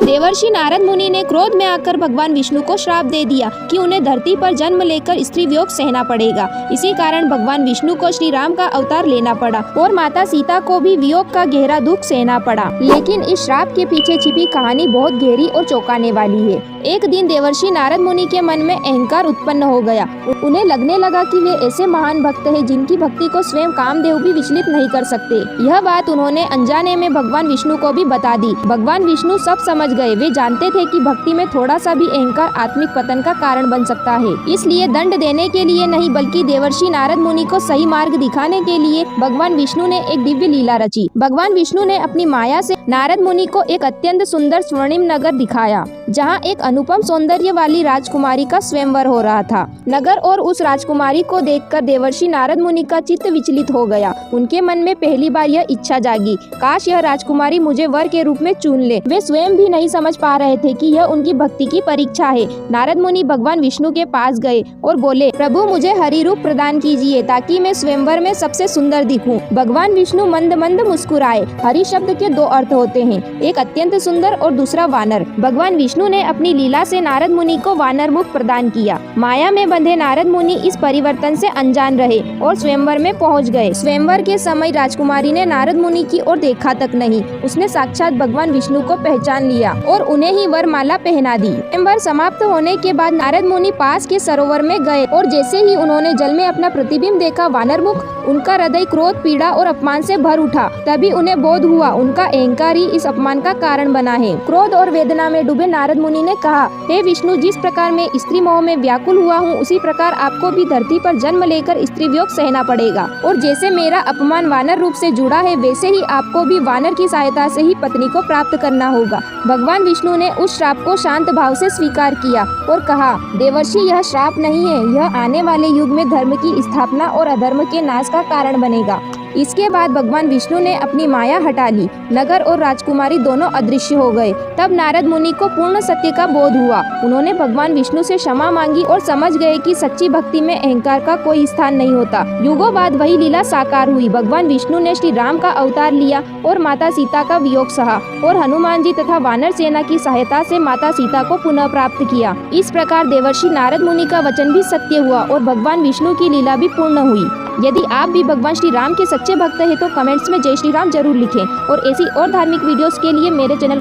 देवर्षि नारद मुनि ने क्रोध में आकर भगवान विष्णु को श्राप दे दिया कि उन्हें धरती पर जन्म लेकर स्त्री वियोग सहना पड़ेगा। इसी कारण भगवान विष्णु को श्री राम का अवतार लेना पड़ा और माता सीता को भी वियोग का गहरा दुख सहना पड़ा। लेकिन इस श्राप के पीछे छिपी कहानी बहुत गहरी और चौंकाने वाली है। एक दिन देवर्षि नारद मुनि के मन में अहंकार उत्पन्न हो गया। उन्हें लगने लगा कि वे ऐसे महान भक्त हैं जिनकी भक्ति को स्वयं कामदेव भी विचलित नहीं कर सकते। यह बात उन्होंने अनजाने में भगवान विष्णु को भी बता दी। भगवान विष्णु सब समझ गए। वे जानते थे कि भक्ति में थोड़ा सा भी अहंकार आत्मिक पतन का कारण बन सकता है। इसलिए दंड देने के लिए नहीं बल्कि देवर्षि नारद मुनि को सही मार्ग दिखाने के लिए भगवान विष्णु ने एक दिव्य लीला रची। भगवान विष्णु ने अपनी माया से नारद मुनि को एक अत्यंत सुंदर स्वर्णिम नगर दिखाया, जहाँ एक अनुपम सौंदर्य वाली राजकुमारी का स्वयंवर हो रहा था। नगर और उस राजकुमारी को देखकर देवर्षि नारद मुनि का चित्त विचलित हो गया। उनके मन में पहली बार यह इच्छा जागी, काश यह राजकुमारी मुझे वर के रूप में चुन ले। वे स्वयं भी नहीं समझ पा रहे थे कि यह उनकी भक्ति की परीक्षा है। नारद मुनि भगवान विष्णु के पास गए और बोले, प्रभु मुझे हरि रूप प्रदान कीजिए ताकि मैं स्वयंवर में सबसे सुंदर दिखूं। भगवान विष्णु मंद मंद मुस्कुराए। हरि शब्द के दो अर्थ होते हैं, एक अत्यंत सुंदर और दूसरा वानर। भगवान विष्णु ने अपनी लीला से नारद मुनि को वानर मुख प्रदान किया। माया में बंधे नारद मुनि इस परिवर्तन से अनजान रहे और स्वयंवर में पहुंच गए। स्वयंवर के समय राजकुमारी ने नारद मुनि की ओर देखा तक नहीं, उसने साक्षात भगवान विष्णु को पहचान लिया और उन्हें ही वरमाला पहना दी। स्वयंवर समाप्त होने के बाद नारद मुनि पास के सरोवर में गए और जैसे ही उन्होंने जल में अपना प्रतिबिंब देखा वानर मुख, उनका हृदय क्रोध, पीड़ा और अपमान से भर उठा। तभी उन्हें बोध हुआ उनका अहंकार ही इस अपमान का कारण बना है। क्रोध और वेदना में डूबे नारद मुनि ने कहा, हे विष्णु, जिस प्रकार मैं स्त्री मोह में व्याकुल हुआ हूँ, उसी प्रकार आपको भी धरती पर जन्म लेकर स्त्री वियोग सहना पड़ेगा। और जैसे मेरा अपमान वानर रूप से जुड़ा है, वैसे ही आपको भी वानर की सहायता से ही पत्नी को प्राप्त करना होगा। भगवान विष्णु ने उस श्राप को शांत भाव से स्वीकार किया और कहा, देवर्षि, यह श्राप नहीं है, यह आने वाले युग में धर्म की स्थापना और अधर्म के नाश का कारण बनेगा। इसके बाद भगवान विष्णु ने अपनी माया हटा ली। नगर और राजकुमारी दोनों अदृश्य हो गए। तब नारद मुनि को पूर्ण सत्य का बोध हुआ। उन्होंने भगवान विष्णु से क्षमा मांगी और समझ गए कि सच्ची भक्ति में अहंकार का कोई स्थान नहीं होता। युगों बाद वही लीला साकार हुई। भगवान विष्णु ने श्री राम का अवतार लिया और माता सीता का वियोग सहा और हनुमान जी तथा वानर सेना की सहायता से माता सीता को पुनः प्राप्त किया। इस प्रकार देवर्षि नारद मुनि का वचन भी सत्य हुआ और भगवान विष्णु की लीला भी पूर्ण हुई। यदि आप भी भगवान श्री राम के सच्चे भक्त हैं तो कमेंट्स में जय श्री राम जरूर लिखें और ऐसी और धार्मिक वीडियोस के लिए मेरे चैनल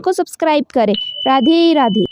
को सब्सक्राइब करें। राधे राधे।